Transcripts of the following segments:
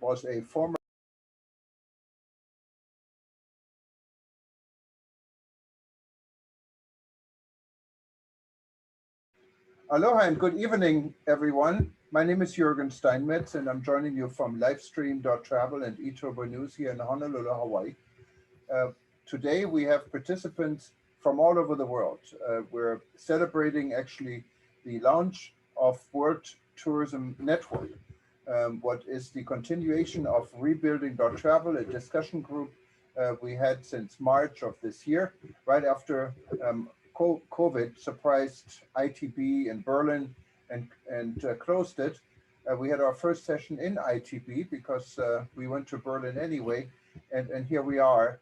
was a former Aloha and good evening, everyone. My name is Jürgen Steinmetz, and I'm joining you from Livestream.travel and eTurbo News here in Honolulu, Hawaii. Uh, Today, we have participants from all over the world. We're celebrating actually the launch of World Tourism Network, what is the continuation of Rebuilding.travel, a discussion group we had since March of this year, right after COVID surprised ITB in Berlin and closed it. We had our first session in ITB because we went to Berlin anyway, and here we are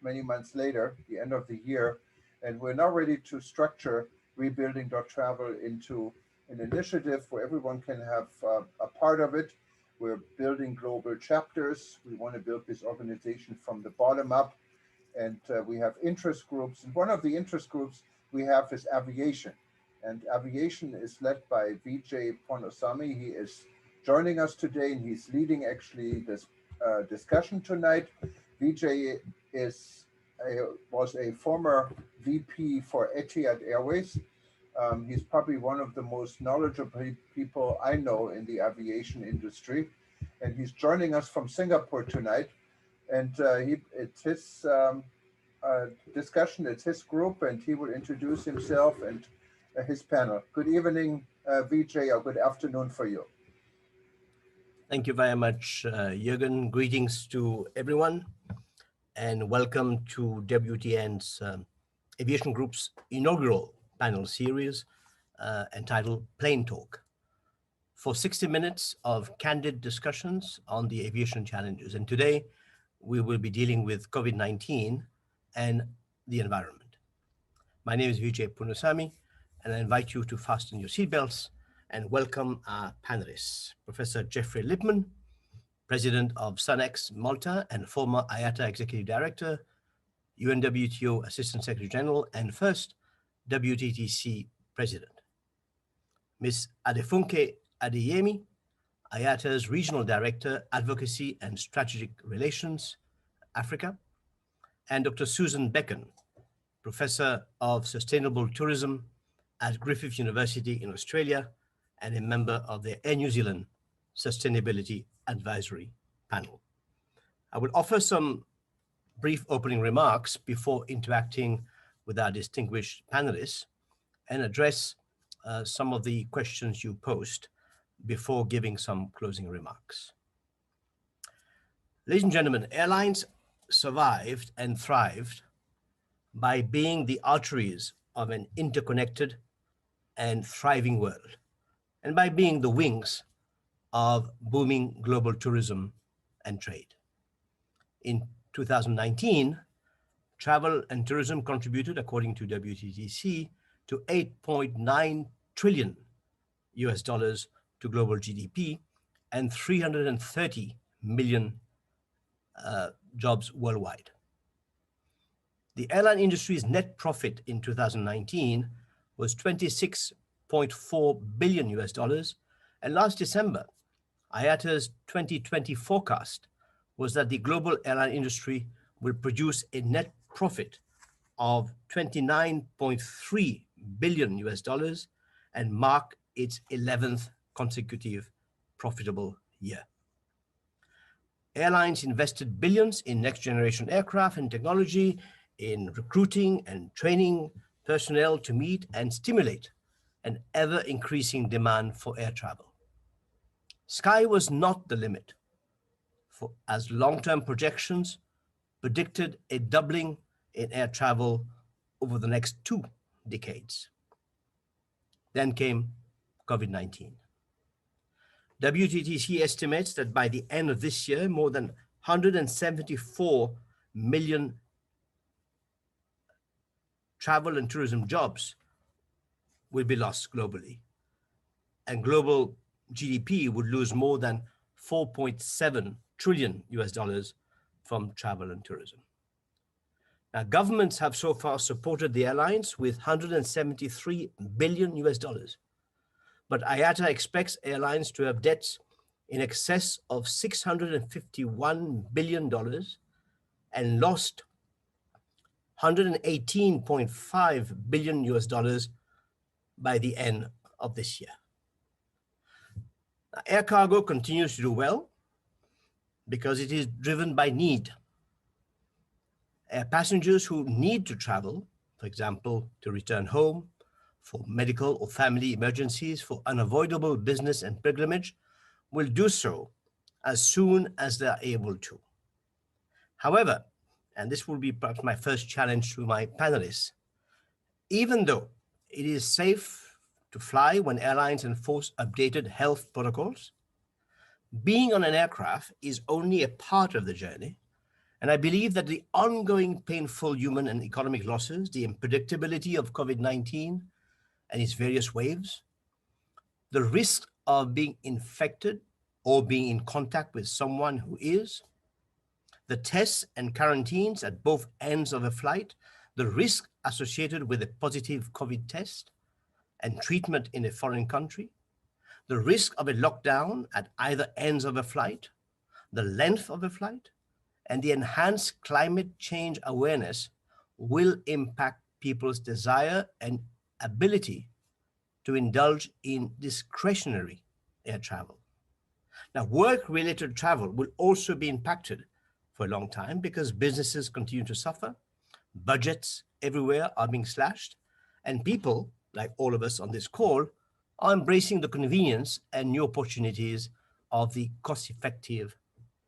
many months later, the end of the year, and we're now ready to structure Rebuilding.travel into an initiative where everyone can have a part of it. We're building global chapters. We want to build this organization from the bottom up, and we have interest groups. And one of the interest groups we have is aviation. And aviation is led by Vijay Ponusamy. He is joining us today, and he's leading actually this discussion tonight. Vijay was a former VP for Etihad Airways. He's probably one of the most knowledgeable people I know in the aviation industry, and he's joining us from Singapore tonight. And it's his discussion, it's his group, and he will introduce himself and his panel. Good evening, Vijay, or good afternoon for you. Thank you very much, Jürgen. Greetings to everyone, and welcome to WTN's Aviation Group's inaugural panel series entitled Plane Talk, for 60 minutes of candid discussions on the aviation challenges. And today, we will be dealing with COVID-19 and the environment. My name is Vijay Ponusamy, and I invite you to fasten your seatbelts and welcome our panelists. Professor Jeffrey Lippman, President of SunX Malta and former IATA Executive Director, UNWTO Assistant Secretary General, and first WTTC President. Ms. Adefunke Adeyemi, IATA's Regional Director, Advocacy and Strategic Relations, Africa, and Dr. Susan Becken, Professor of Sustainable Tourism at Griffith University in Australia, and a member of the Air New Zealand Sustainability Advisory Panel. I will offer some brief opening remarks before interacting with our distinguished panelists and address some of the questions you posed before giving some closing remarks. Ladies and gentlemen, airlines survived and thrived by being the arteries of an interconnected and thriving world, and by being the wings of booming global tourism and trade. In 2019, travel and tourism contributed, according to WTTC, to $8.9 trillion to global GDP and 330 million jobs worldwide. The airline industry's net profit in 2019 was $26.4 billion, and last December, IATA's 2020 forecast was that the global airline industry will produce a net profit of $29.3 billion and mark its 11th consecutive profitable year. Airlines invested billions in next generation aircraft and technology, in recruiting and training personnel to meet and stimulate an ever increasing demand for air travel. Sky was not the limit, as long-term projections predicted a doubling in air travel over the next 2 decades. Then came COVID-19. WTTC estimates that by the end of this year, more than 174 million travel and tourism jobs will be lost globally, and global GDP would lose more than $4.7 trillion from travel and tourism. Now, governments have so far supported the airlines with $173 billion, but IATA expects airlines to have debts in excess of $651 billion and lost $118.5 billion US by the end of this year. Now, air cargo continues to do well because it is driven by need. Air passengers who need to travel, for example, to return home, for medical or family emergencies, for unavoidable business and pilgrimage, will do so as soon as they are able to. However, and this will be perhaps my first challenge to my panelists, even though it is safe to fly when airlines enforce updated health protocols, being on an aircraft is only a part of the journey. And I believe that the ongoing painful human and economic losses, the unpredictability of COVID-19 and its various waves, the risk of being infected or being in contact with someone who is, the tests and quarantines at both ends of a flight, the risk associated with a positive COVID test and treatment in a foreign country, the risk of a lockdown at either ends of a flight, the length of a flight, and the enhanced climate change awareness will impact people's desire and ability to indulge in discretionary air travel. Now, work-related travel will also be impacted for a long time because businesses continue to suffer, budgets everywhere are being slashed, and people, like all of us on this call, are embracing the convenience and new opportunities of the cost-effective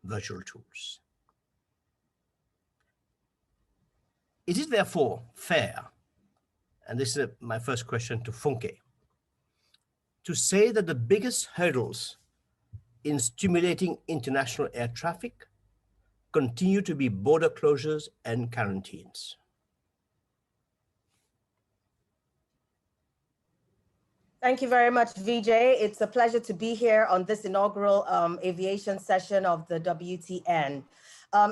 virtual tools. Is it therefore fair, and this is my first question to Funke, to say that the biggest hurdles in stimulating international air traffic continue to be border closures and quarantines? Thank you very much, Vijay. It's a pleasure to be here on this inaugural aviation session of the WTN.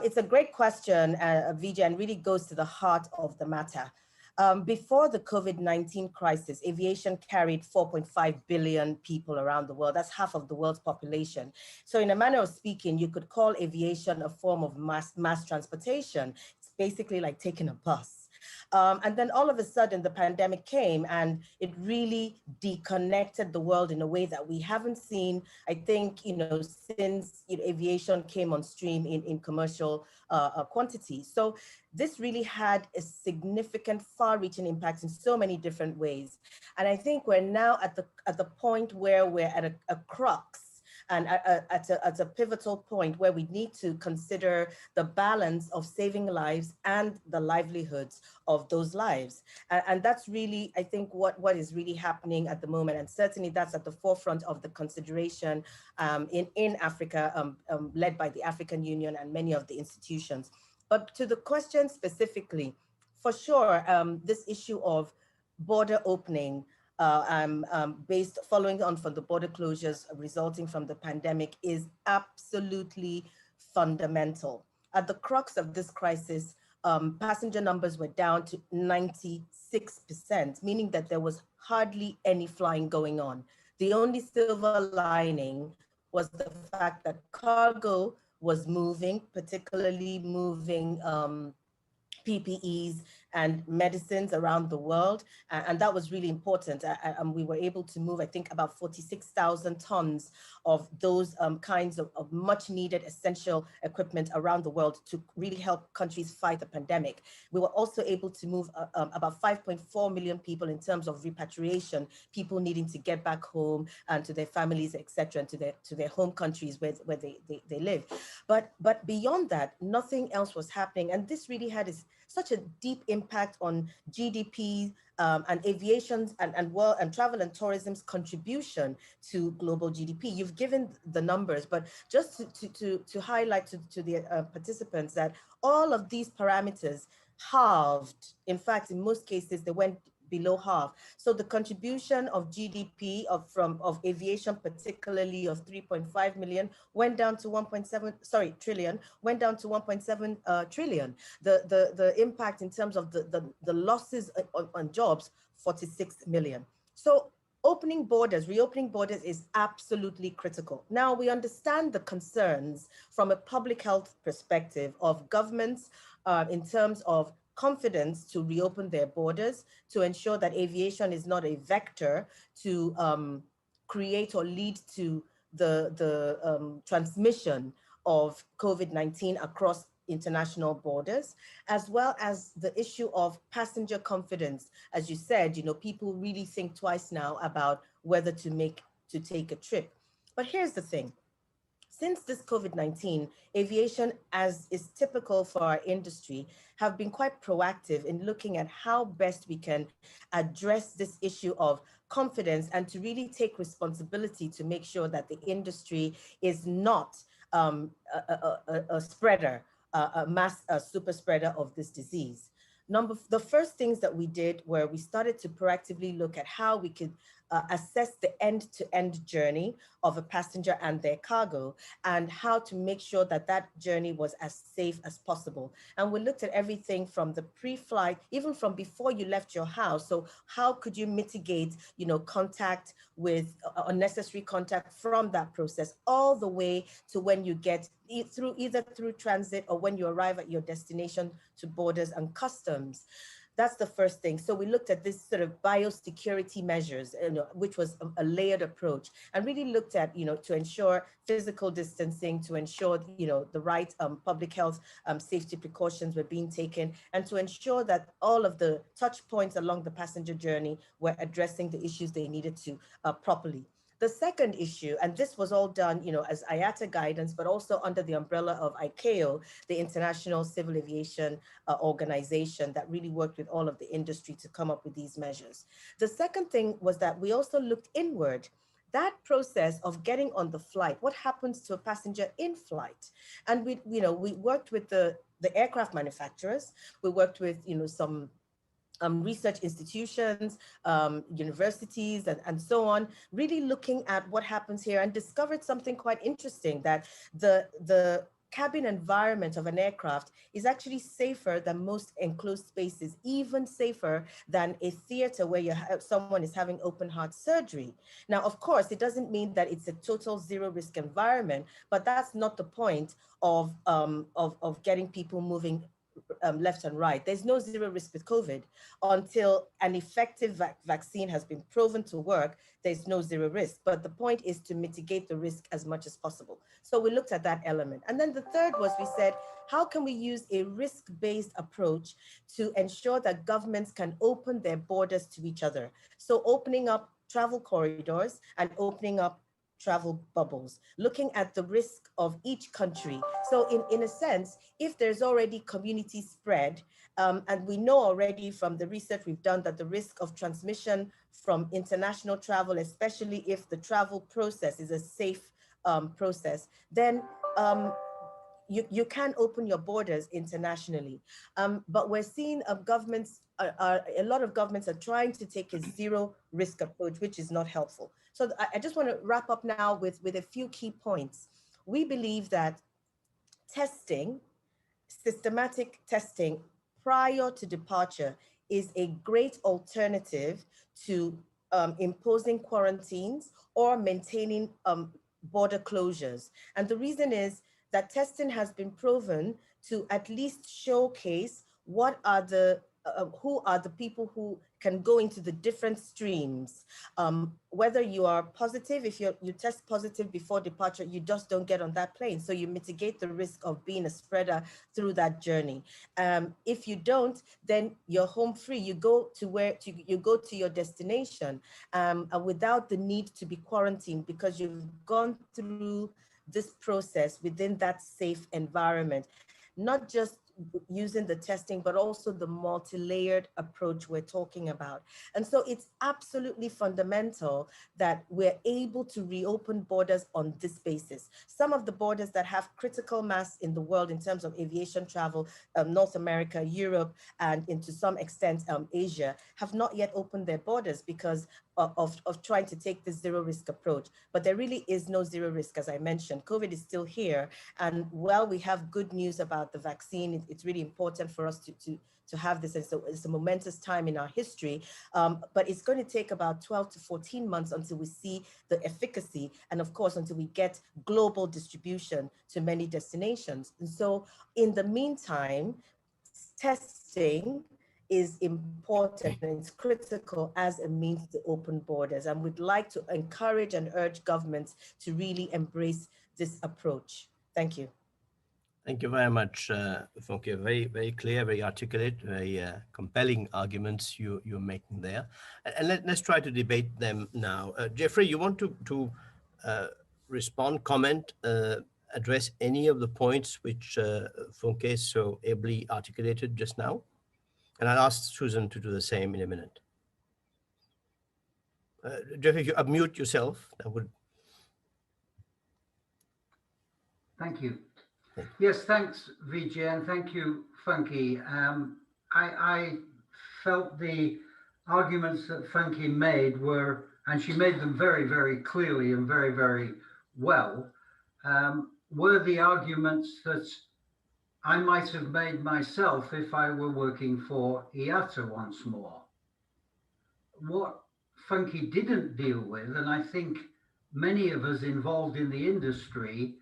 It's a great question, Vijay, and really goes to the heart of the matter. Before the COVID-19 crisis, aviation carried 4.5 billion people around the world. That's half of the world's population. So in a manner of speaking, you could call aviation a form of mass transportation. It's basically like taking a bus. And then all of a sudden the pandemic came and it really deconnected the world in a way that we haven't seen, I think, since aviation came on stream in commercial quantities. So this really had a significant far-reaching impact in so many different ways. And I think we're now at the point where we're at a crux and at a pivotal point where we need to consider the balance of saving lives and the livelihoods of those lives. And that's really, I think, what is really happening at the moment. And certainly that's at the forefront of the consideration in Africa, led by the African Union and many of the institutions. But to the question specifically, for sure, this issue of border opening, following on from the border closures resulting from the pandemic is absolutely fundamental. At the crux of this crisis, passenger numbers were down to 96%, meaning that there was hardly any flying going on. The only silver lining was the fact that cargo was moving, particularly moving PPEs and medicines around the world. And that was really important. And we were able to move, I think, about 46,000 tons of those kinds of much needed essential equipment around the world to really help countries fight the pandemic. We were also able to move about 5.4 million people in terms of repatriation, people needing to get back home and to their families, etc., and to their home countries where they live. But beyond that, nothing else was happening. And this really had such a deep impact on GDP and aviation and travel and tourism's contribution to global GDP. You've given the numbers, but just to highlight to the participants that all of these parameters halved. In fact, in most cases, they went below half. So the contribution of GDP of aviation, particularly of 3.5 million, went down to 1.7 trillion, went down to 1.7 trillion. The impact in terms of the losses on jobs, 46 million. So reopening borders is absolutely critical. Now, we understand the concerns from a public health perspective of governments in terms of confidence to reopen their borders, to ensure that aviation is not a vector to create or lead to the transmission of COVID-19 across international borders, as well as the issue of passenger confidence. As you said, people really think twice now about whether to take a trip. But here's the thing. Since this COVID-19, aviation, as is typical for our industry, have been quite proactive in looking at how best we can address this issue of confidence and to really take responsibility to make sure that the industry is not a spreader, a super spreader of this disease. The first things that we did were we started to proactively look at how we could assess the end-to-end journey of a passenger and their cargo, and how to make sure that that journey was as safe as possible. And we looked at everything from the pre-flight, even from before you left your house. So how could you mitigate, contact with unnecessary contact from that process, all the way to when you get either through transit or when you arrive at your destination to borders and customs. That's the first thing. So we looked at this sort of biosecurity measures, which was a layered approach, and really looked at, to ensure physical distancing, to ensure, the right public health safety precautions were being taken, and to ensure that all of the touch points along the passenger journey were addressing the issues they needed to properly. The second issue, and this was all done, as IATA guidance, but also under the umbrella of ICAO, the International Civil Aviation Organization, that really worked with all of the industry to come up with these measures. The second thing was that we also looked inward. That process of getting on the flight, what happens to a passenger in flight? And we worked with the aircraft manufacturers. We worked with, some research institutions, universities, and so on, really looking at what happens here, and discovered something quite interesting, that the cabin environment of an aircraft is actually safer than most enclosed spaces, even safer than a theater where someone is having open heart surgery. Now, of course, it doesn't mean that it's a total zero risk environment, but that's not the point of getting people moving left and right. There's no zero risk with COVID until an effective vaccine has been proven to work. There's no zero risk, but the point is to mitigate the risk as much as possible. So we looked at that element. And then the third was, we said, how can we use a risk-based approach to ensure that governments can open their borders to each other? So opening up travel corridors and opening up travel bubbles, looking at the risk of each country. So in a sense, if there's already community spread, and we know already from the research we've done that the risk of transmission from international travel, especially if the travel process is a safe process, then you can open your borders internationally. But we're seeing governments, a lot of governments are trying to take a zero risk approach, which is not helpful. So I just want to wrap up now with a few key points. We believe that testing, systematic testing prior to departure, is a great alternative to imposing quarantines or maintaining border closures. And the reason is that testing has been proven to at least showcase what are the who are the people who can go into the different streams. Whether you are positive, if you test positive before departure, you just don't get on that plane. So you mitigate the risk of being a spreader through that journey. If you don't, then you're home free. You go to your destination without the need to be quarantined, because you've gone through this process within that safe environment. Not just using the testing, but also the multi-layered approach we're talking about. And so it's absolutely fundamental that we're able to reopen borders on this basis. Some of the borders that have critical mass in the world in terms of aviation travel, North America, Europe, and to some extent Asia, have not yet opened their borders because of trying to take the zero risk approach. But there really is no zero risk, as I mentioned. COVID is still here. And while we have good news about the vaccine, it's really important for us to have this. And so it's a momentous time in our history, but it's going to take about 12 to 14 months until we see the efficacy. And of course, until we get global distribution to many destinations. And so in the meantime, testing is important and it's critical as a means to open borders. And we'd like to encourage and urge governments to really embrace this approach. Thank you. Thank you very much, Funke. Very, very clear, very articulate, very compelling arguments you're making there. And let's try to debate them now. Jeffrey, you want to respond, comment, address any of the points which Funke so ably articulated just now? And I'll ask Susan to do the same in a minute. Jeffrey, if you unmute yourself, that would. Thank you. Yes, thanks, Vijay, and thank you, Funke. I felt the arguments that Funke made were, and she made them very, very clearly and very, very well, were the arguments that I might have made myself if I were working for IATA once more. What Funke didn't deal with, and I think many of us involved in the industry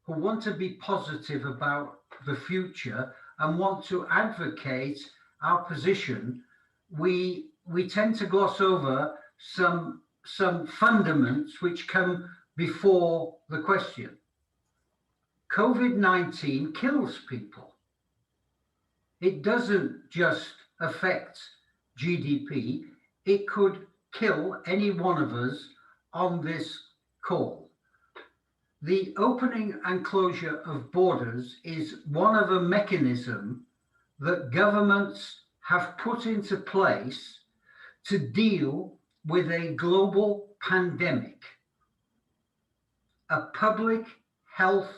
who want to be positive about the future and want to advocate our position, we tend to gloss over some fundamentals which come before the question. COVID-19 kills people. It doesn't just affect GDP, it could kill any one of us on this call. The opening and closure of borders is one of a mechanism that governments have put into place to deal with a global pandemic, a public health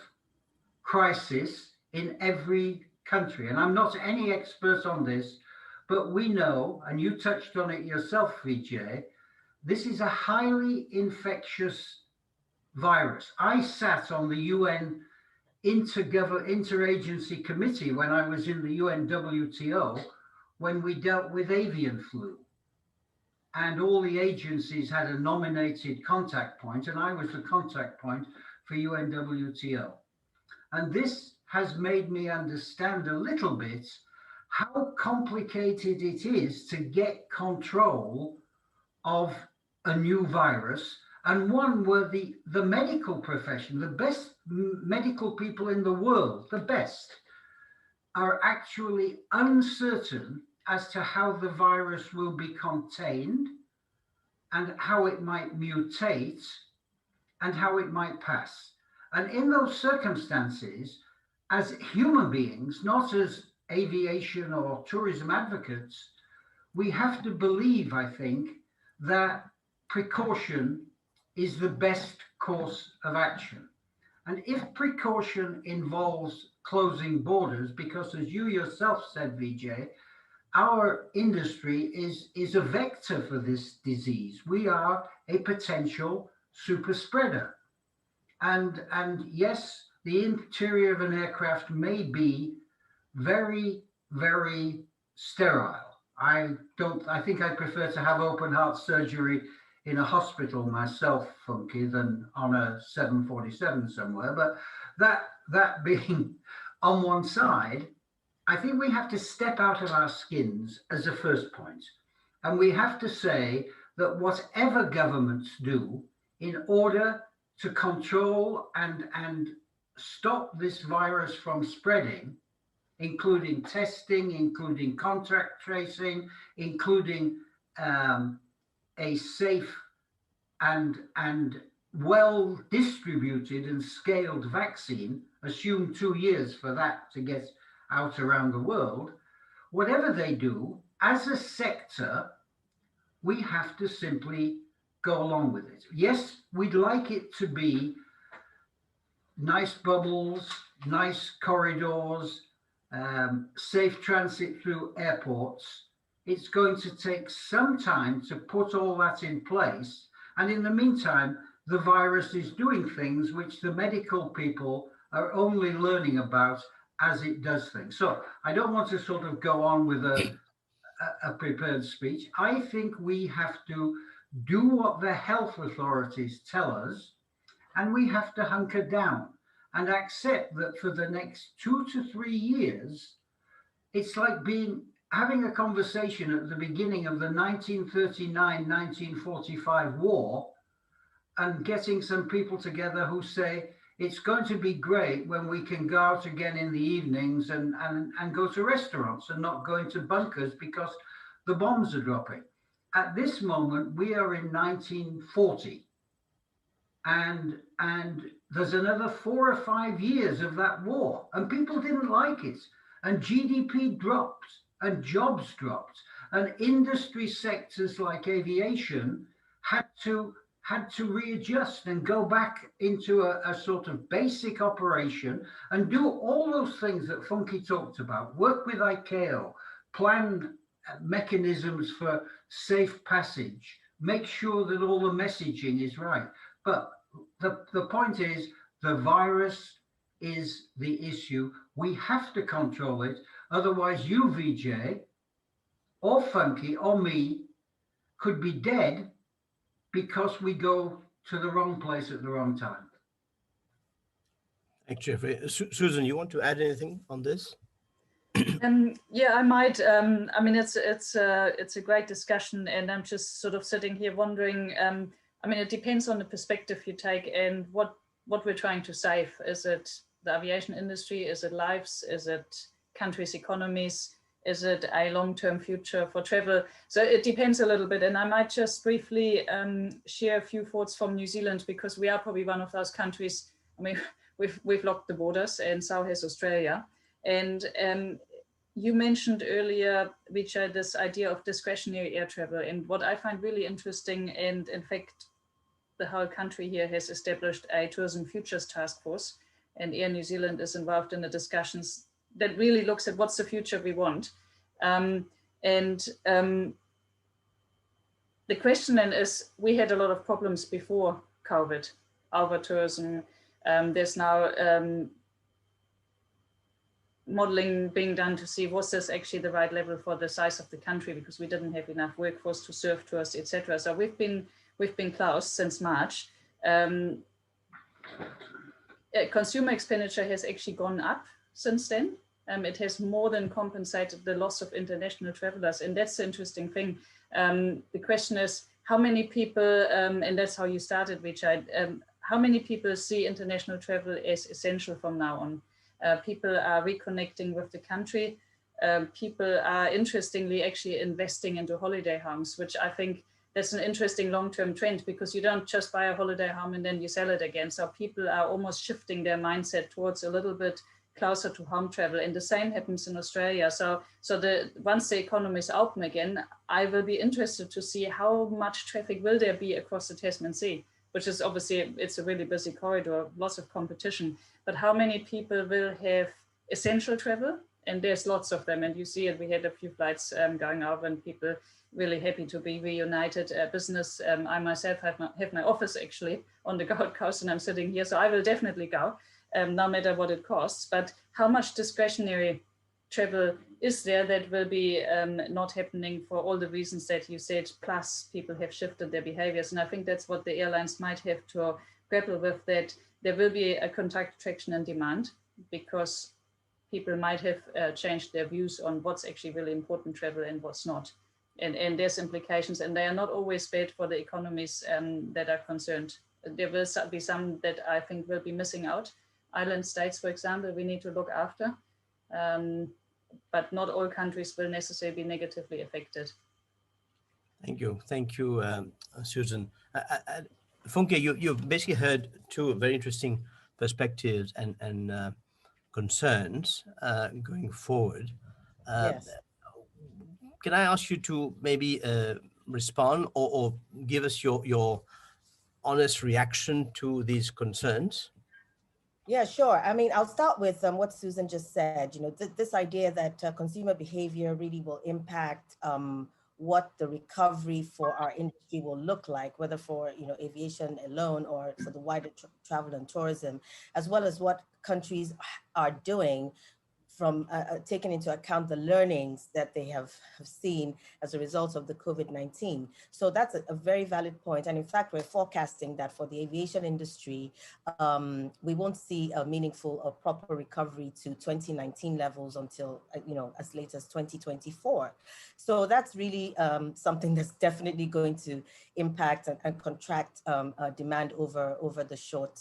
crisis in every country. And I'm not any expert on this, but we know, and you touched on it yourself, Vijay, this is a highly infectious virus. I sat on the UN Interagency Committee when I was in the UNWTO, when we dealt with avian flu. And all the agencies had a nominated contact point, and I was the contact point for UNWTO. And this has made me understand a little bit how complicated it is to get control of a new virus, and one where the medical profession, the best medical people in the world, the best, are actually uncertain as to how the virus will be contained and how it might mutate and how it might pass. And in those circumstances, as human beings, not as aviation or tourism advocates, we have to believe, I think, that precaution is the best course of action. And if precaution involves closing borders, because as you yourself said, Vijay, our industry is a vector for this disease. We are a potential super spreader. And yes, the interior of an aircraft may be very, very sterile. I think I prefer to have open heart surgery in a hospital myself, Funke, than on a 747 somewhere. But that being on one side, I think we have to step out of our skins as a first point. And we have to say that whatever governments do in order to control and stop this virus from spreading, including testing, including contact tracing, including a safe and well distributed and scaled vaccine, assume 2 years for that to get out around the world, whatever they do, as a sector, we have to simply go along with it. Yes, we'd like it to be nice bubbles, nice corridors, safe transit through airports, it's going to take some time to put all that in place. And in the meantime, the virus is doing things which the medical people are only learning about as it does things. So I don't want to sort of go on with a prepared speech. I think we have to do what the health authorities tell us, and we have to hunker down and accept that for the next 2 to 3 years, it's like having a conversation at the beginning of the 1939-1945 war and getting some people together who say, it's going to be great when we can go out again in the evenings and go to restaurants and not go into bunkers because the bombs are dropping. At this moment, we are in 1940. And there's another 4 or 5 years of that war. And people didn't like it. And GDP dropped and jobs dropped. And industry sectors like aviation had to readjust and go back into a sort of basic operation and do all those things that Funke talked about. Work with ICAO, plan mechanisms for safe passage, make sure that all the messaging is right. But the point is, the virus is the issue. We have to control it. Otherwise, you, VJ, or Funke, or me, could be dead because we go to the wrong place at the wrong time. Thanks, Jeffrey. Susan, you want to add anything on this? Yeah, I might. I mean, it's a great discussion, and I'm just sort of sitting here wondering. I mean, it depends on the perspective you take and what we're trying to save. Is it the aviation industry? Is it lives? Is it countries' economies? Is it a long-term future for travel? So it depends a little bit. And I might just briefly share a few thoughts from New Zealand, because we are probably one of those countries. I mean, we've locked the borders, and so has Australia. And you mentioned earlier, Richard, this idea of discretionary air travel. And what I find really interesting, and in fact, the whole country here has established a Tourism Futures Task Force, and Air New Zealand is involved in the discussions that really looks at what's the future we want. The question then is, we had a lot of problems before COVID, over tourism. There's now modeling being done to see was this actually the right level for the size of the country, because we didn't have enough workforce to serve tourists, etc. So we've been closed since March. Consumer expenditure has actually gone up since then. It has more than compensated the loss of international travelers, and that's the interesting thing. The question is, how many people, and that's how you started, Richard, how many people see international travel as essential from now on? People are reconnecting with the country. People are interestingly actually investing into holiday homes, which I think that's an interesting long-term trend, because you don't just buy a holiday home and then you sell it again. So people are almost shifting their mindset towards a little bit closer to home travel. And the same happens in Australia. So once the economy is open again, I will be interested to see how much traffic will there be across the Tasman Sea, which is obviously, it's a really busy corridor, lots of competition. But how many people will have essential travel? And there's lots of them. And you see it, we had a few flights going over, and people really happy to be reunited. Business, I myself have my office actually on the Gold Coast, and I'm sitting here. So I will definitely go, no matter what it costs. But how much discretionary travel is there that will be not happening for all the reasons that you said, plus people have shifted their behaviors. And I think that's what the airlines might have to grapple with, that there will be a contraction in demand, because people might have changed their views on what's actually really important travel and what's not. And there's implications, and they are not always bad for the economies that are concerned. There will be some that I think will be missing out. Island states, for example, we need to look after, but not all countries will necessarily be negatively affected. Thank you, Susan. Funke, you've basically heard two very interesting perspectives and concerns going forward. Yes. Can I ask you to maybe respond or give us your honest reaction to these concerns? Yeah, sure. I mean, I'll start with what Susan just said. You know, this idea that consumer behavior really will impact what the recovery for our industry will look like, whether for aviation alone or for the wider travel and tourism, as well as what countries are doing from taking into account the learnings that they have seen as a result of the COVID-19. So that's a very valid point. And in fact, we're forecasting that for the aviation industry, we won't see a meaningful or proper recovery to 2019 levels until, as late as 2024. So that's really something that's definitely going to impact and contract demand over the short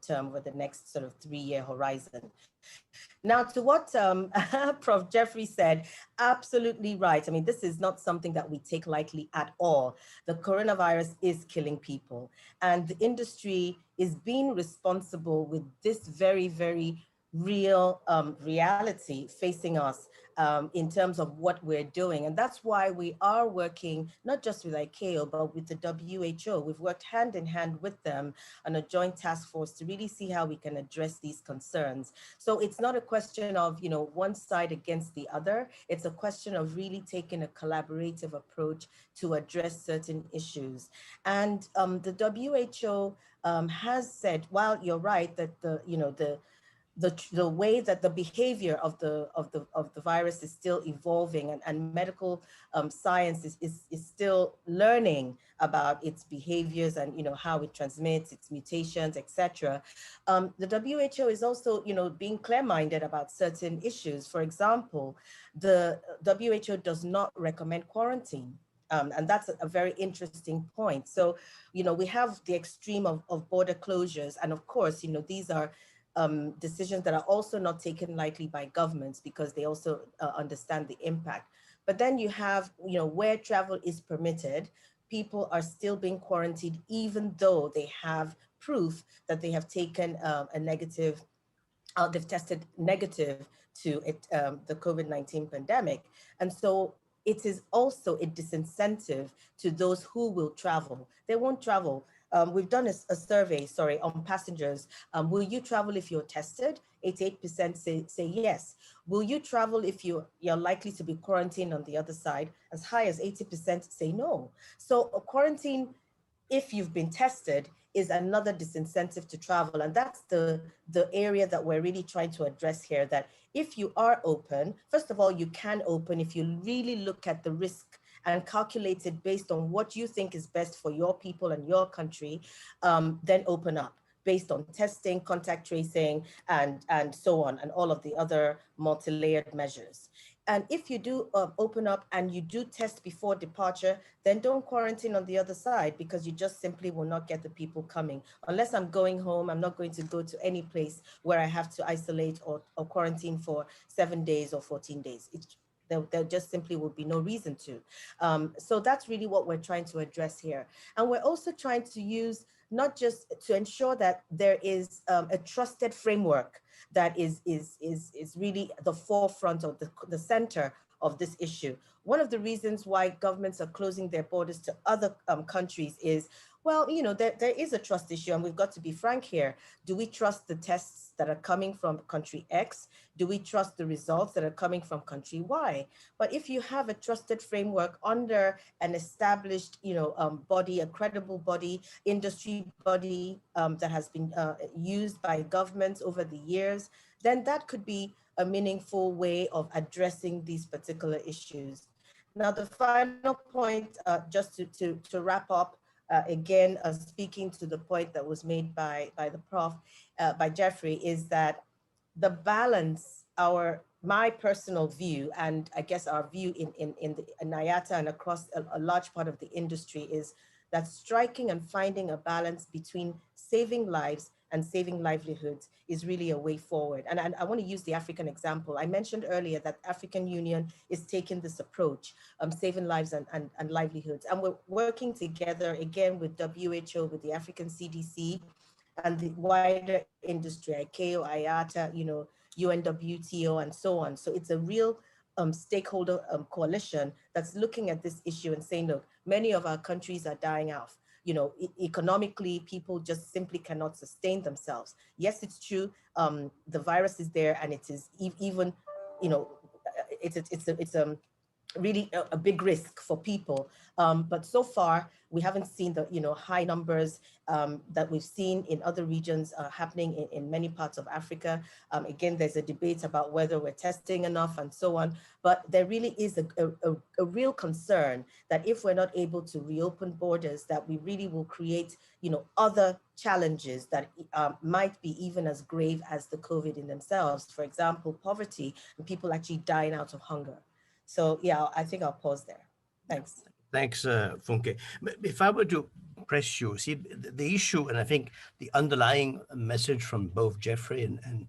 term, over the next sort of 3-year horizon. Now, to what Prof. Jeffrey said, absolutely right. I mean, this is not something that we take lightly at all. The coronavirus is killing people, and the industry is being responsible with this very, very real reality facing us in terms of what we're doing. And that's why we are working not just with ICAO, but with the WHO. We've worked hand in hand with them on a joint task force to really see how we can address these concerns. So it's not a question of, one side against the other. It's a question of really taking a collaborative approach to address certain issues. And the WHO has said, while you're right that the way that the behavior of the virus is still evolving, and medical science is still learning about its behaviors and how it transmits, its mutations, etc. The WHO is also being clear-minded about certain issues. For example, the WHO does not recommend quarantine. And that's a very interesting point. So, we have the extreme of border closures. And of course, these are decisions that are also not taken lightly by governments because they also understand the impact. But then you have, where travel is permitted, people are still being quarantined even though they have proof that they have taken a negative, they've tested negative to the COVID-19 pandemic. And so it is also a disincentive to those who will travel. They won't travel. We've done a survey, on passengers. Will you travel if you're tested? 88% say yes. Will you travel if you're likely to be quarantined on the other side? As high as 80% say no. So a quarantine, if you've been tested, is another disincentive to travel. And that's the area that we're really trying to address here, that if you are open, first of all, you can open if you really look at the risk and calculate it based on what you think is best for your people and your country, then open up based on testing, contact tracing, and so on, and all of the other multi-layered measures. And if you do open up and you do test before departure, then don't quarantine on the other side, because you just simply will not get the people coming. Unless I'm going home, I'm not going to go to any place where I have to isolate or quarantine for 7 days or 14 days. There just simply would be no reason to. So that's really what we're trying to address here. And we're also trying to use, not just to ensure that there is a trusted framework that is really the forefront of the center of this issue. One of the reasons why governments are closing their borders to other countries is, well, there is a trust issue, and we've got to be frank here. Do we trust the tests that are coming from country X? Do we trust the results that are coming from country Y? But if you have a trusted framework under an established, body, a credible body, industry body that has been used by governments over the years, then that could be a meaningful way of addressing these particular issues. Now, the final point, just to wrap up, again, speaking to the point that was made by the prof, by Jeffrey, is that the balance, my personal view, and I guess our view in IATA and across a large part of the industry, is that striking and finding a balance between saving lives and saving livelihoods is really a way forward. And I want to use the African example. I mentioned earlier that African Union is taking this approach, saving lives and livelihoods. And we're working together again with WHO, with the African CDC, and the wider industry, ICAO, IATA, UNWTO, and so on. So it's a real stakeholder coalition that's looking at this issue and saying, look, many of our countries are dying off. economically, people just simply cannot sustain themselves. Yes, it's true. The virus is there, and it is even, it's really a big risk for people. But so far, we haven't seen the high numbers that we've seen in other regions happening in many parts of Africa. Again, there's a debate about whether we're testing enough and so on. But there really is a real concern that if we're not able to reopen borders, that we really will create other challenges that might be even as grave as the COVID in themselves. For example, poverty and people actually dying out of hunger. So yeah, I think I'll pause there. Thanks. Thanks, Funke. If I were to press you, see the issue, and I think the underlying message from both Jeffrey and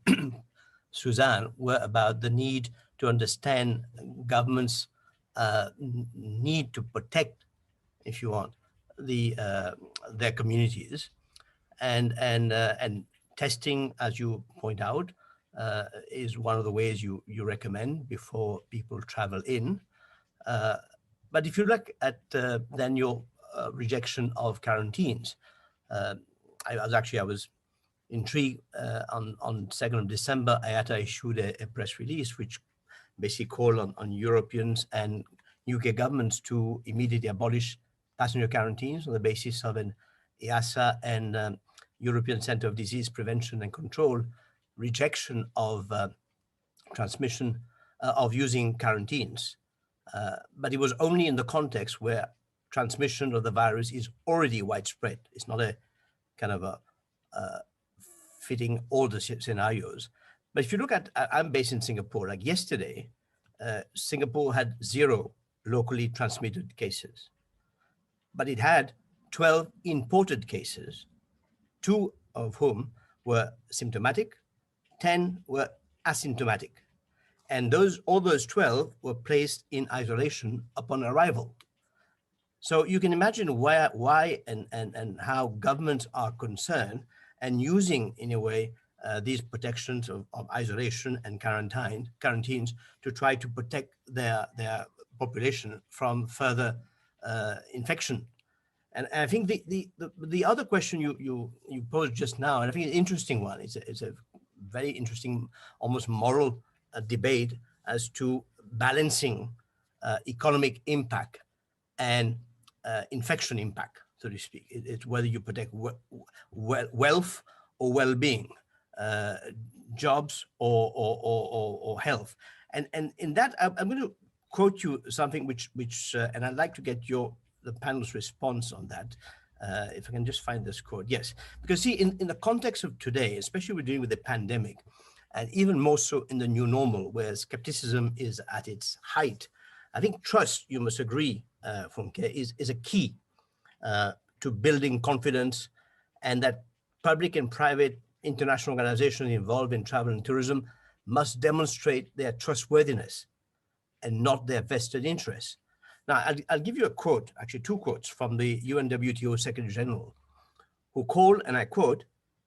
Suzanne were about the need to understand governments' need to protect, if you want, their communities, and testing, as you point out, is one of the ways you recommend before people travel in. But if you look at then your rejection of quarantines, I was intrigued. On 2nd of December, IATA issued a press release which basically called on Europeans and UK governments to immediately abolish passenger quarantines on the basis of an EASA and European Centre of Disease Prevention and Control rejection of transmission of using quarantines. But it was only in the context where transmission of the virus is already widespread. It's not a kind of a fitting all the scenarios. But if you look at, I'm based in Singapore, like yesterday, Singapore had 0 locally transmitted cases, but it had 12 imported cases, 2 of whom were symptomatic, 10 were asymptomatic. And all those 12 were placed in isolation upon arrival. So you can imagine why and how governments are concerned and using, in a way, these protections of isolation and quarantines to try to protect their population from further infection. And I think the other question you posed just now, and I think it's an interesting one, it's a very interesting, almost moral debate as to balancing economic impact and infection impact, so to speak. It's whether you protect wealth or well-being, jobs or health. And in that, I'm going to quote you something which and I'd like to get the panel's response on that. If I can just find this quote. Yes, because see, in the context of today, especially we're dealing with the pandemic, and even more so in the new normal, where skepticism is at its height, I think trust, you must agree, Funke, is a key to building confidence, and that public and private international organizations involved in travel and tourism must demonstrate their trustworthiness and not their vested interests. Now, I'll give you a quote, actually 2 quotes from the UNWTO Secretary General, who called, and I quote,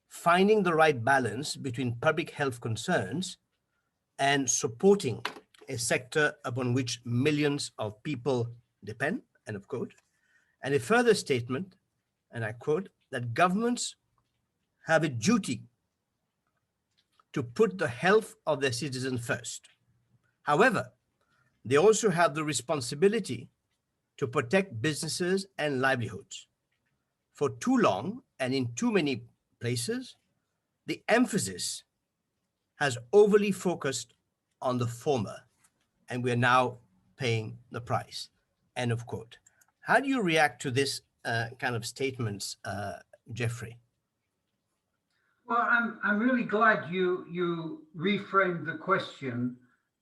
"finding the right balance between public health concerns and supporting a sector upon which millions of people depend," end of quote. And a further statement, and I quote, that governments have a duty to put the health of their citizens first. However, they also have the responsibility to protect businesses and livelihoods. For too long and in too many places, the emphasis has overly focused on the former, and we are now paying the price, end of quote. How do you react to this kind of statements, Jeffrey? Well, I'm really glad you reframed the question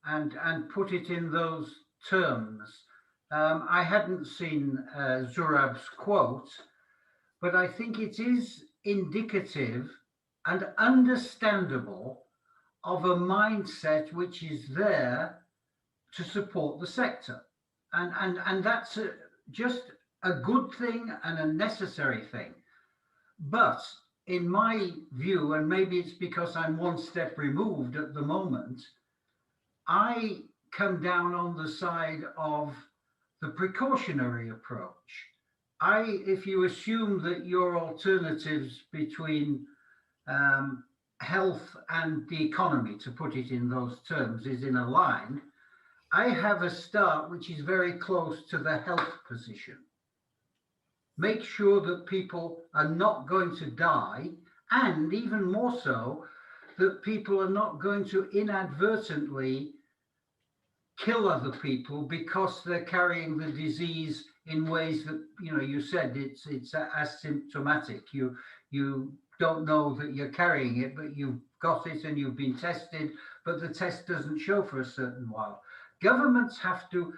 and put it in those terms. I hadn't seen Zurab's quote, but I think it is indicative and understandable of a mindset which is there to support the sector. And that's just a good thing and a necessary thing. But in my view, and maybe it's because I'm one step removed at the moment, I come down on the side of the precautionary approach. if you assume that your alternatives between health and the economy, to put it in those terms, is in a line, I have a start which is very close to the health position. Make sure that people are not going to die, and even more so, that people are not going to inadvertently kill other people because they're carrying the disease in ways that, you know, you said it's asymptomatic. You don't know that you're carrying it, but you've got it and you've been tested, but the test doesn't show for a certain while. Governments have to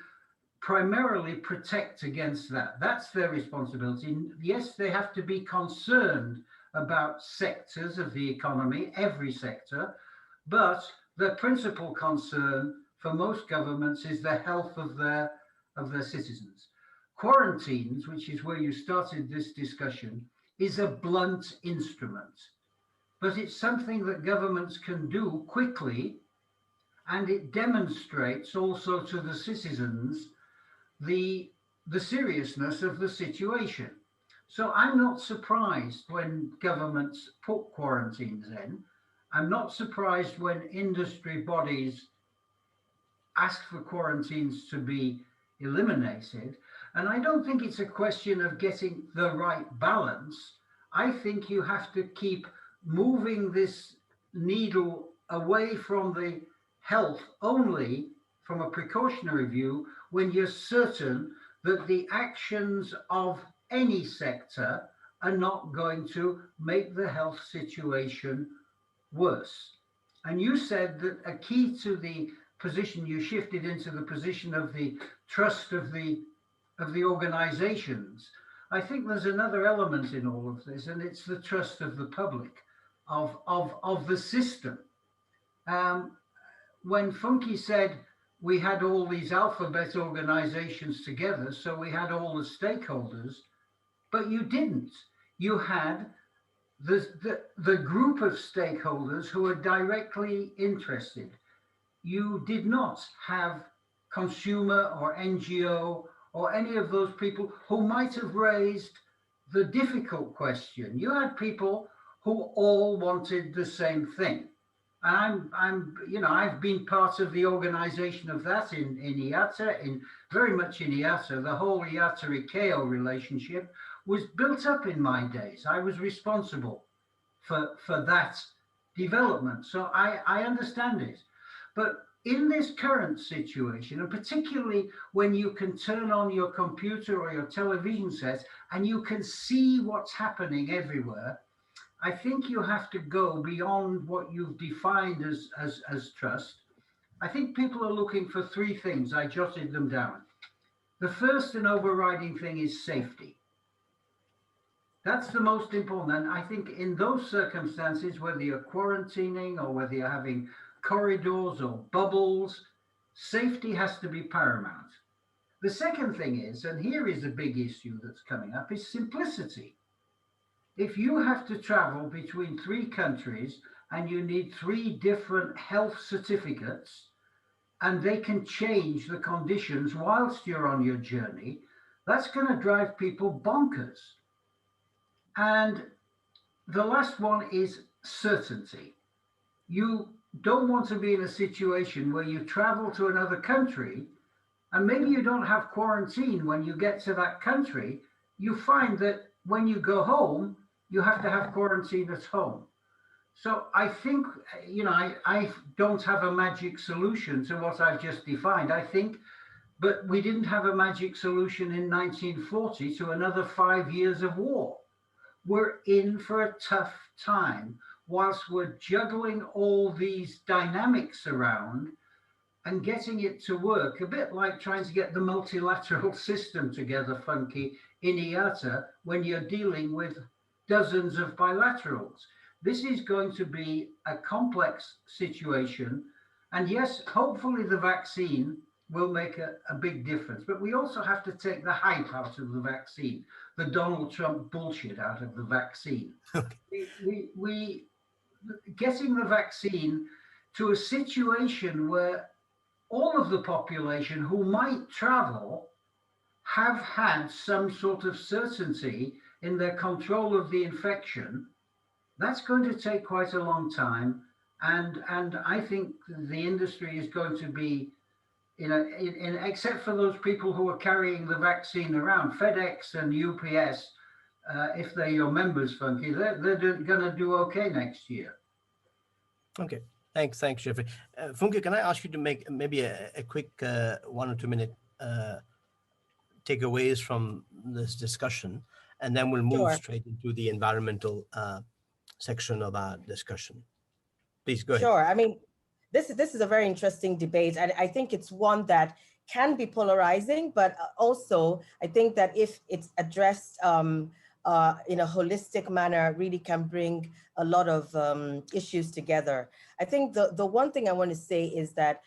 primarily protect against that. That's their responsibility. Yes, they have to be concerned about sectors of the economy, every sector, but the principal concern for most governments is the health of their citizens. Quarantines, which is where you started this discussion, is a blunt instrument, but it's something that governments can do quickly, and it demonstrates also to the citizens the seriousness of the situation. So I'm not surprised when governments put quarantines in. I'm not surprised when industry bodies ask for quarantines to be eliminated. And I don't think it's a question of getting the right balance. I think you have to keep moving this needle away from the health only from a precautionary view when you're certain that the actions of any sector are not going to make the health situation worse. And you said that a key to the position, you shifted into the position of the trust of the organizations. I think there's another element in all of this, and it's the trust of the public, of the system. When Funke said we had all these alphabet organizations together, so we had all the stakeholders, but you didn't. You had the group of stakeholders who are directly interested. You did not have consumer or NGO or any of those people who might have raised the difficult question. You had people who all wanted the same thing. I've been part of the organization of that in IATA, very much in IATA. The whole IATA-ICAO relationship was built up in my days. I was responsible for that development. So I understand it. But in this current situation, and particularly when you can turn on your computer or your television set and you can see what's happening everywhere, I think you have to go beyond what you've defined as trust. I think people are looking for three things. I jotted them down. The first and overriding thing is safety. That's the most important. And I think in those circumstances, whether you're quarantining or whether you're having corridors or bubbles, safety has to be paramount. The second thing is, and here is a big issue that's coming up, is simplicity. If you have to travel between 3 countries and you need 3 different health certificates, and they can change the conditions whilst you're on your journey, that's going to drive people bonkers. And the last one is certainty. You don't want to be in a situation where you travel to another country and maybe you don't have quarantine when you get to that country. You find that when you go home, you have to have quarantine at home. So I think, I don't have a magic solution to what I've just defined. I think, but we didn't have a magic solution in 1940 to another 5 years of war. We're in for a tough time whilst we're juggling all these dynamics around and getting it to work, a bit like trying to get the multilateral system together, Funke, in IATA, when you're dealing with dozens of bilaterals. This is going to be a complex situation. And yes, hopefully the vaccine will make a big difference. But we also have to take the hype out of the vaccine, the Donald Trump bullshit out of the vaccine. We getting the vaccine to a situation where all of the population who might travel have had some sort of certainty in their control of the infection, that's going to take quite a long time. And I think the industry is going to be, except for those people who are carrying the vaccine around, FedEx and UPS, if they're your members, Funke, they're going to do okay next year. Okay, thanks, Jeffrey. Funke, can I ask you to make maybe a quick 1 or 2 minute takeaways from this discussion, and then we'll move Sure. straight into the environmental section of our discussion. Please go ahead. Sure. I mean, this is a very interesting debate, and I think it's one that can be polarizing, but also I think that if it's addressed in a holistic manner, really can bring a lot of issues together. I think the one thing I want to say is that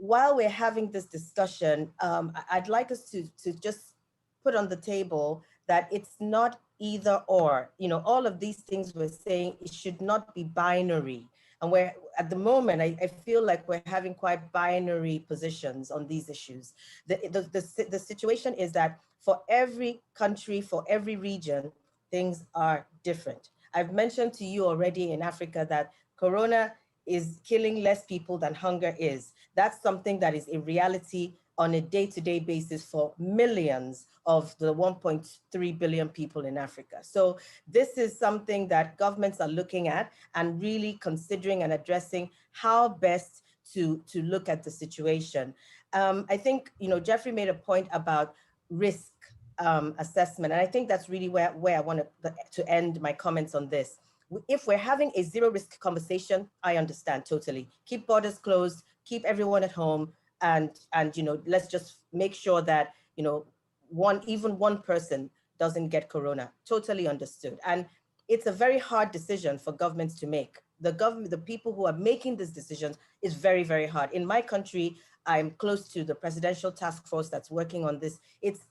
while we're having this discussion, I'd like us to just put on the table that it's not either or. All of these things we're saying, it should not be binary. And we're at the moment, I feel like we're having quite binary positions on these issues. The situation is that for every country, for every region, things are different. I've mentioned to you already in Africa that Corona is killing less people than hunger is. That's something that is a reality on a day-to-day basis for millions of the 1.3 billion people in Africa. So this is something that governments are looking at and really considering and addressing how best to look at the situation. I think, Jeffrey made a point about risk assessment, and I think that's really where I want to end my comments on this. If we're having a zero risk conversation, I understand totally. Keep borders closed, keep everyone at home, and let's just make sure that even one person doesn't get Corona. Totally understood. And it's a very hard decision for governments to make. The people who are making these decisions is very, very hard. In my country, I'm close to the presidential task force that's working on this. It's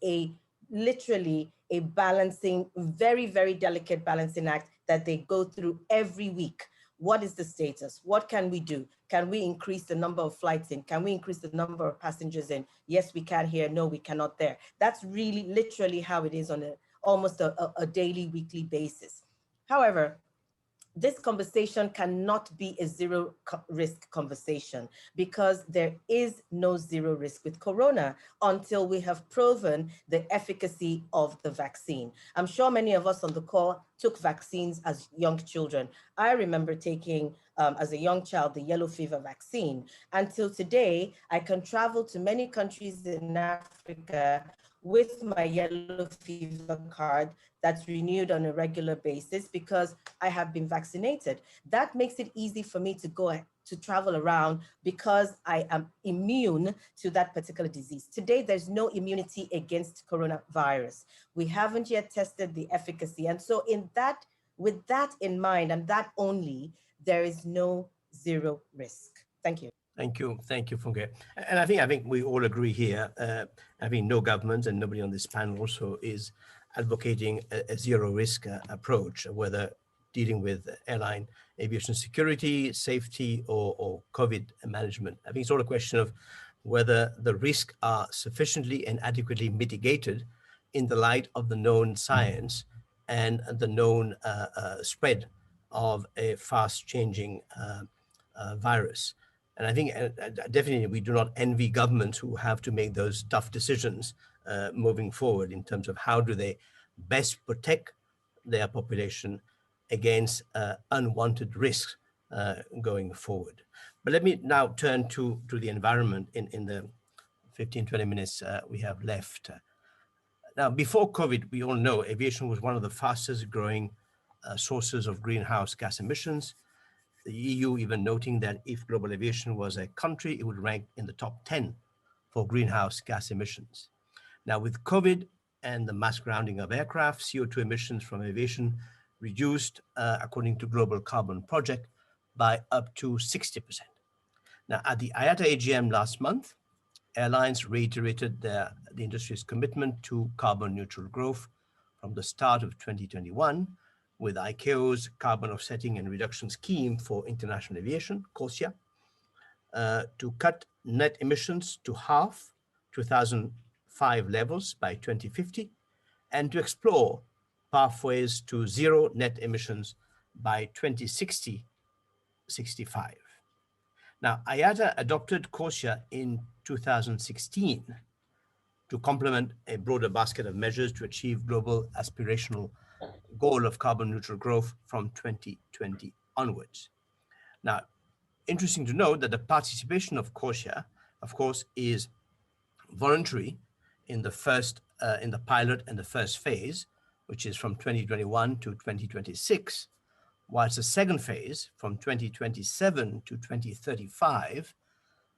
literally a balancing, very, very delicate balancing act that they go through every week. What is the status? What can we do? Can we increase the number of flights in? Can we increase the number of passengers in? Yes, we can here. No, we cannot there. That's really literally how it is on almost a daily, weekly basis. However, this conversation cannot be a zero risk conversation because there is no zero risk with Corona until we have proven the efficacy of the vaccine. I'm sure many of us on the call took vaccines as young children. I remember taking, as a young child, the yellow fever vaccine. Until today, I can travel to many countries in Africa with my yellow fever card that's renewed on a regular basis because I have been vaccinated. That makes it easy for me to go to travel around because I am immune to that particular disease. Today, there's no immunity against coronavirus. We haven't yet tested the efficacy. And so with that in mind, and that only, there is no zero risk. Thank you. Thank you, Funke. And I think we all agree here. I think no government and nobody on this panel also is advocating a zero risk approach, whether dealing with airline aviation security, safety, or COVID management. I think it's all a question of whether the risks are sufficiently and adequately mitigated in the light of the known science and the known spread of a fast changing virus. And I think definitely we do not envy governments who have to make those tough decisions moving forward in terms of how do they best protect their population against unwanted risks going forward. But let me now turn to the environment in the 15, 20 minutes we have left. Now, before COVID, we all know aviation was one of the fastest growing sources of greenhouse gas emissions. The EU even noting that if global aviation was a country, it would rank in the top 10 for greenhouse gas emissions. Now with COVID and the mass grounding of aircraft, CO2 emissions from aviation reduced, according to Global Carbon Project, by up to 60%. Now at the IATA AGM last month, airlines reiterated the industry's commitment to carbon neutral growth from the start of 2021, with ICAO's carbon offsetting and reduction scheme for international aviation, CORSIA, to cut net emissions to half 2005 5 levels by 2050 and to explore pathways to zero net emissions by 2060-65. Now, IATA adopted CORSIA in 2016 to complement a broader basket of measures to achieve global aspirational goal of carbon neutral growth from 2020 onwards. Now, interesting to note that the participation of CORSIA, of course, is voluntary in the pilot and the first phase, which is from 2021 to 2026, whilst the second phase from 2027 to 2035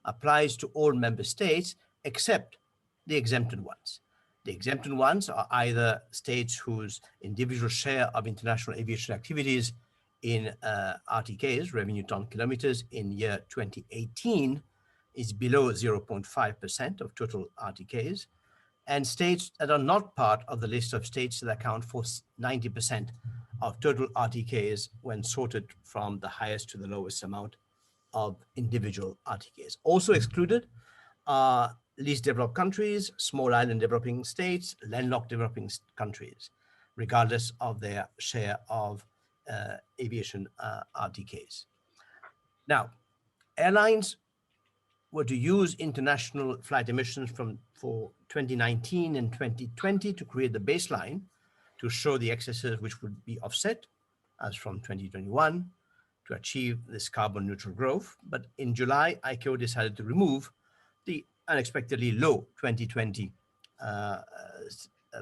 applies to all member states except the exempted ones. The exempted ones are either states whose individual share of international aviation activities in RTKs, revenue ton kilometers, in year 2018 is below 0.5% of total RTKs, and states that are not part of the list of states that account for 90% of total RTKs when sorted from the highest to the lowest amount of individual RTKs. Also excluded are least developed countries, small island developing states, landlocked developing countries, regardless of their share of aviation RTKs. Now, airlines were to use international flight emissions for 2019 and 2020 to create the baseline to show the excesses which would be offset as from 2021 to achieve this carbon neutral growth. But in July, ICAO decided to remove the unexpectedly low 2020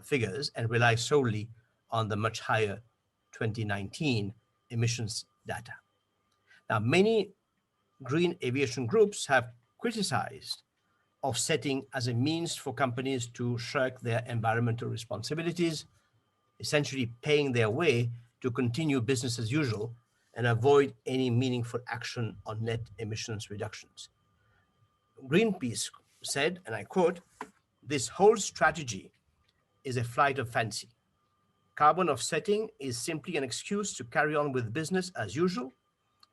figures and rely solely on the much higher 2019 emissions data. Now, many green aviation groups have criticized offsetting as a means for companies to shirk their environmental responsibilities, essentially paying their way to continue business as usual and avoid any meaningful action on net emissions reductions. Greenpeace said, and I quote, "This whole strategy is a flight of fancy. Carbon offsetting is simply an excuse to carry on with business as usual,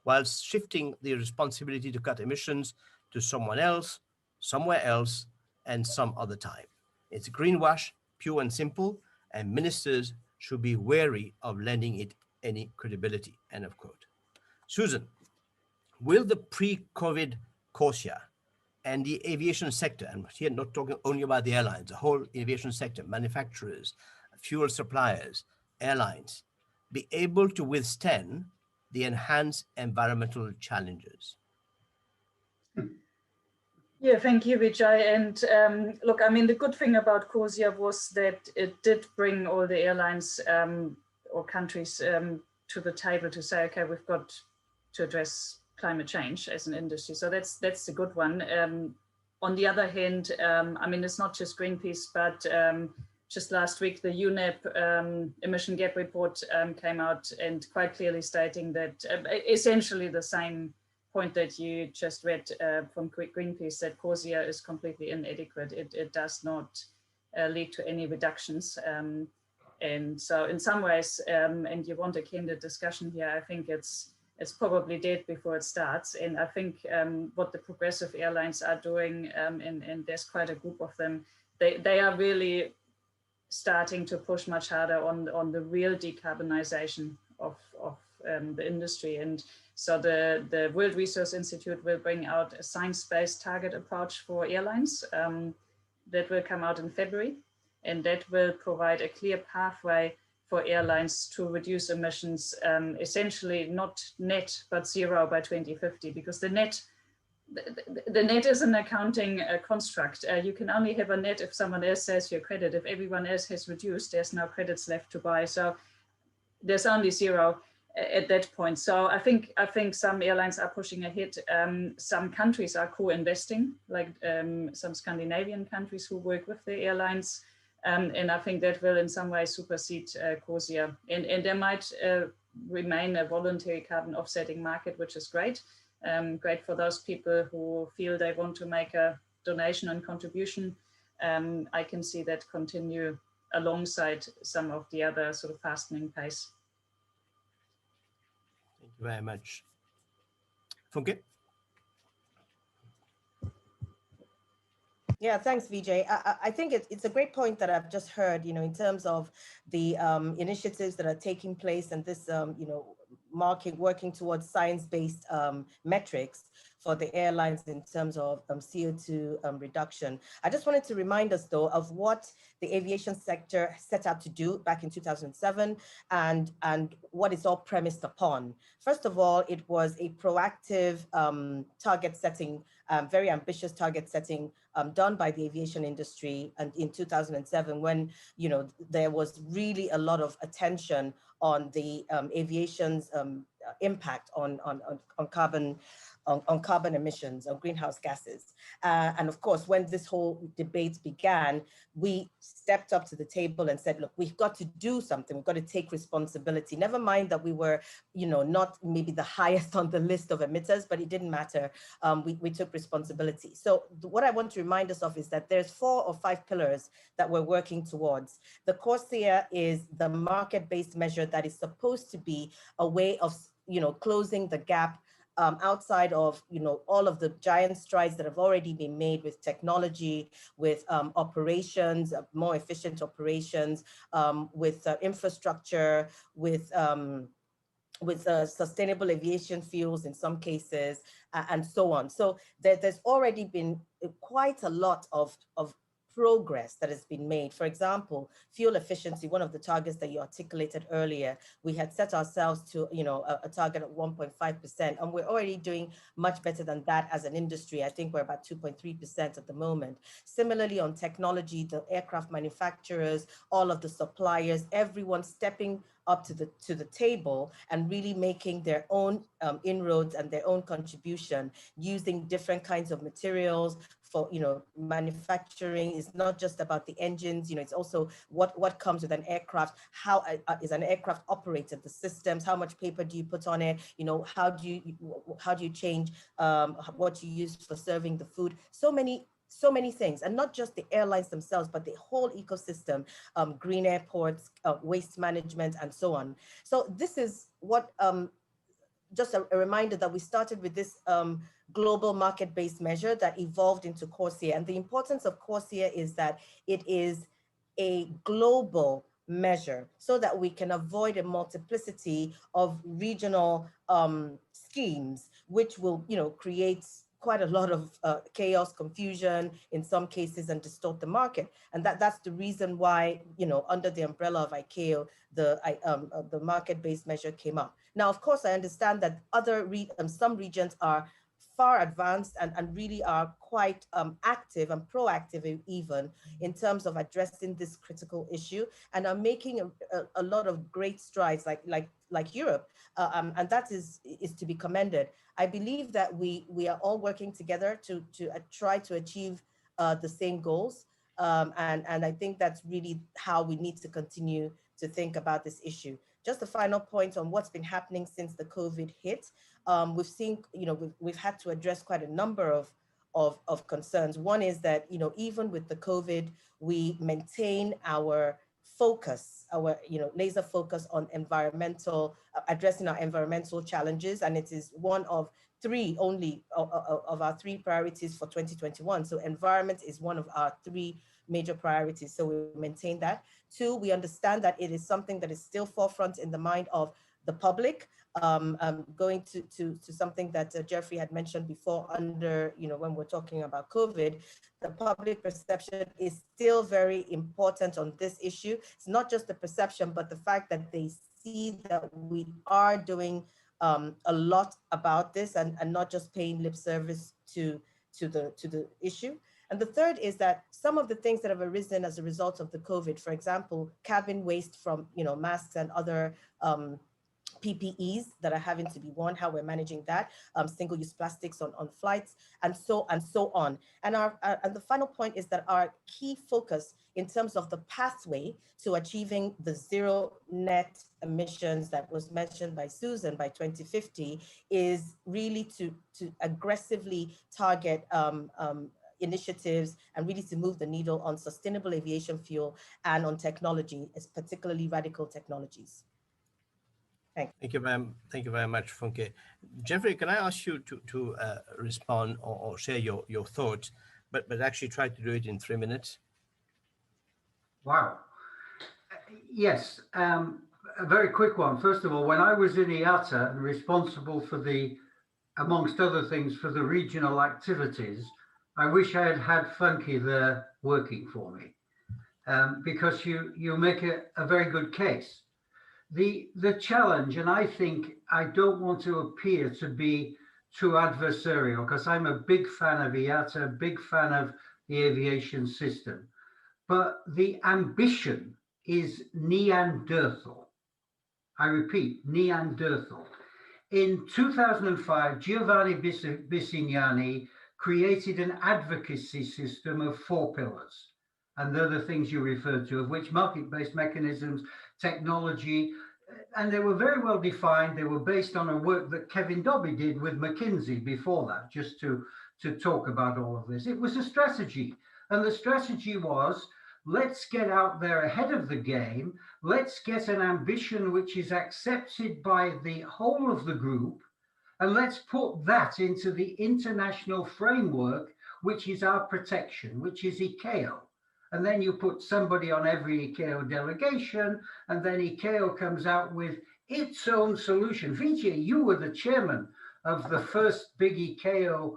whilst shifting the responsibility to cut emissions to someone else, somewhere else, and some other time. It's greenwash, pure and simple, and ministers should be wary of lending it any credibility," end of quote. Susan, will the pre-COVID CORSIA and the aviation sector, and here not talking only about the airlines, the whole aviation sector, manufacturers, fuel suppliers, airlines, be able to withstand the enhanced environmental challenges? Yeah, thank you, Vijay. And look, I mean, the good thing about CORSIA was that it did bring all the airlines or countries to the table to say, okay, we've got to address climate change as an industry. So that's the good one. On the other hand, I mean, it's not just Greenpeace, but just last week, the UNEP emission gap report came out and quite clearly stating that essentially the same point that you just read from Greenpeace, that CORSIA is completely inadequate. It does not lead to any reductions. And so in some ways, and you want a candid discussion here, I think it's probably dead before it starts. And I think what the progressive airlines are doing, and there's quite a group of them, they are really starting to push much harder on the real decarbonization of the industry. And so the World Resource Institute will bring out a science-based target approach for airlines that will come out in February. And that will provide a clear pathway for airlines to reduce emissions, essentially not net, but zero by 2050, because the net is an accounting construct. You can only have a net if someone else says your credit. If everyone else has reduced, there's no credits left to buy. So there's only zero at that point. So I think some airlines are pushing ahead. Some countries are co-investing, like some Scandinavian countries who work with the airlines. And I think that will in some way supersede CORSIA. And there might remain a voluntary carbon offsetting market, which is great. Great for those people who feel they want to make a donation and contribution. I can see that continue alongside some of the other sort of fastening pace. Thank you very much. Funke? Yeah, thanks, Vijay. I think it's a great point that I've just heard, in terms of the initiatives that are taking place and this, working towards science-based metrics for the airlines in terms of CO2 reduction. I just wanted to remind us, though, of what the aviation sector set out to do back in 2007 and what it's all premised upon. First of all, it was a proactive target setting, very ambitious target setting done by the aviation industry, and in 2007, when there was really a lot of attention on the aviation's impact on carbon. On carbon emissions, on greenhouse gases. And of course, when this whole debate began, we stepped up to the table and said, look, we've got to do something. We've got to take responsibility. Never mind that we were, not maybe the highest on the list of emitters, but it didn't matter. We took responsibility. So what I want to remind us of is that there's 4 or 5 pillars that we're working towards. The CORSIA is the market-based measure that is supposed to be a way of, closing the gap outside of all of the giant strides that have already been made with technology, with operations, more efficient operations, with infrastructure, with sustainable aviation fuels in some cases, and so on. So there's already been quite a lot of progress that has been made. For example, fuel efficiency, one of the targets that you articulated earlier, we had set ourselves to, a target of 1.5%, and we're already doing much better than that as an industry. I think we're about 2.3% at the moment. Similarly, on technology, the aircraft manufacturers, all of the suppliers, everyone stepping up to the table and really making their own inroads and their own contribution, using different kinds of materials for manufacturing. Is not just about the engines, it's also what comes with an aircraft. How is an aircraft operated, the systems, how much paper do you put on it, how do you change what you use for serving the food. So many things, and not just the airlines themselves, but the whole ecosystem, green airports, waste management, and so on. So this is what, just a reminder that we started with this global market-based measure that evolved into CORSIA. And the importance of CORSIA is that it is a global measure so that we can avoid a multiplicity of regional schemes, which will, create quite a lot of chaos, confusion in some cases, and distort the market. And that's the reason why, under the umbrella of ICAO, the market-based measure came up. Now, of course, I understand that some regions are far advanced and really are quite active and proactive even in terms of addressing this critical issue, and are making a lot of great strides, like Europe, and that is to be commended. I believe that we are all working together to try to achieve the same goals, and I think that's really how we need to continue to think about this issue. Just a final point on what's been happening since the COVID hit. We've seen, we've had to address quite a number of concerns. One is that, even with the COVID, we maintain our focus, our laser focus on addressing our environmental challenges, and it is one of our 3 priorities for 2021. So environment is one of our 3 major priorities. So we maintain that. 2, we understand that it is something that is still forefront in the mind of the public. Going to something that Jeffrey had mentioned before, when we're talking about COVID, the public perception is still very important on this issue. It's not just the perception, but the fact that they see that we are doing a lot about this, and not just paying lip service to the issue. And the third is that some of the things that have arisen as a result of the COVID, for example, cabin waste from masks and other PPEs that are having to be worn, how we're managing that, single-use plastics on flights, and so on. And the final point is that our key focus in terms of the pathway to achieving the zero net emissions that was mentioned by Susan by 2050 is really to aggressively target initiatives and really to move the needle on sustainable aviation fuel and on technology, particularly radical technologies. Thanks. Thank you very much, Funke. Jeffrey, can I ask you to respond or share your thoughts but actually try to do it in 3 minutes. Wow. Yes, a very quick one. First of all, when I was in IATA and responsible for the, amongst other things, for the regional activities, I wish I had had Funky there working for me, because you make a very good case. The challenge, and I think I don't want to appear to be too adversarial, because I'm a big fan of IATA, big fan of the aviation system, but the ambition is Neanderthal. I repeat, Neanderthal. In 2005, Giovanni Bisignani created an advocacy system of 4 pillars. And they're the things you referred to, of which market-based mechanisms, technology, and they were very well defined. They were based on a work that Kevin Dobby did with McKinsey before that, just to talk about all of this. It was a strategy. And the strategy was, let's get out there ahead of the game. Let's get an ambition which is accepted by the whole of the group. And let's put that into the international framework, which is our protection, which is ICAO. And then you put somebody on every ICAO delegation, and then ICAO comes out with its own solution. Vijay, you were the chairman of the first big ICAO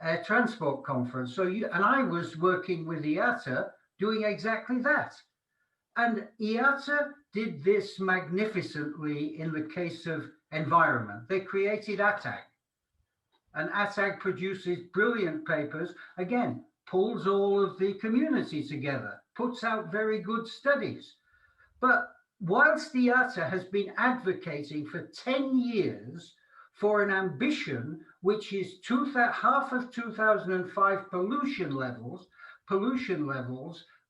air transport conference. So and I was working with IATA doing exactly that. And IATA did this magnificently in the case of environment. They created ATAG, and ATAG produces brilliant papers, again, pulls all of the community together, puts out very good studies. But whilst IATA has been advocating for 10 years for an ambition which is half of 2005 pollution levels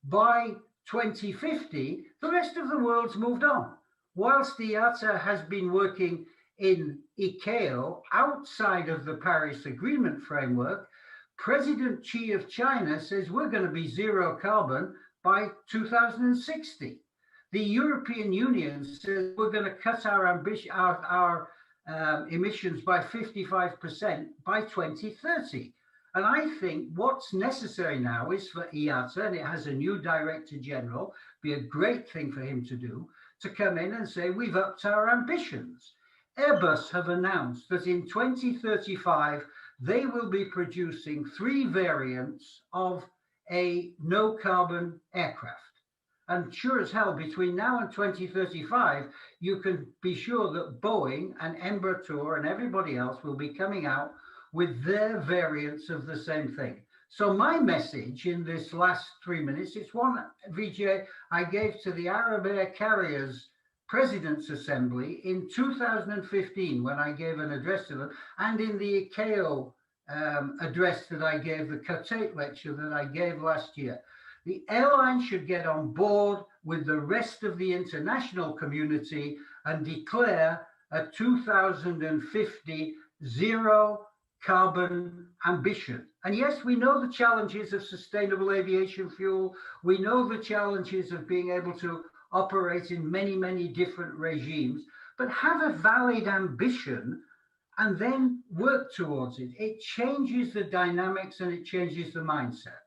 by 2050, the rest of the world's moved on. Whilst IATA has been working in ICAO outside of the Paris Agreement framework, President Xi of China says we're going to be zero carbon by 2060. The European Union says we're going to cut our ambition, our emissions by 55% by 2030. And I think what's necessary now is for IATA, and it has a new director general, be a great thing for him to do, to come in and say we've upped our ambitions. Airbus have announced that in 2035, they will be producing 3 variants of a no carbon aircraft. And sure as hell, between now and 2035, you can be sure that Boeing and Embraer and everybody else will be coming out with their variants of the same thing. So my message in this last 3 minutes, it's one, Vijay, I gave to the Arab Air Carriers President's Assembly in 2015 when I gave an address to them, and in the ICAO address that I gave, the Qatar lecture that I gave last year. The airline should get on board with the rest of the international community and declare a 2050 zero carbon ambition. And yes, we know the challenges of sustainable aviation fuel. We know the challenges of being able to operate in many, many different regimes, but have a valid ambition and then work towards it. It changes the dynamics and it changes the mindset.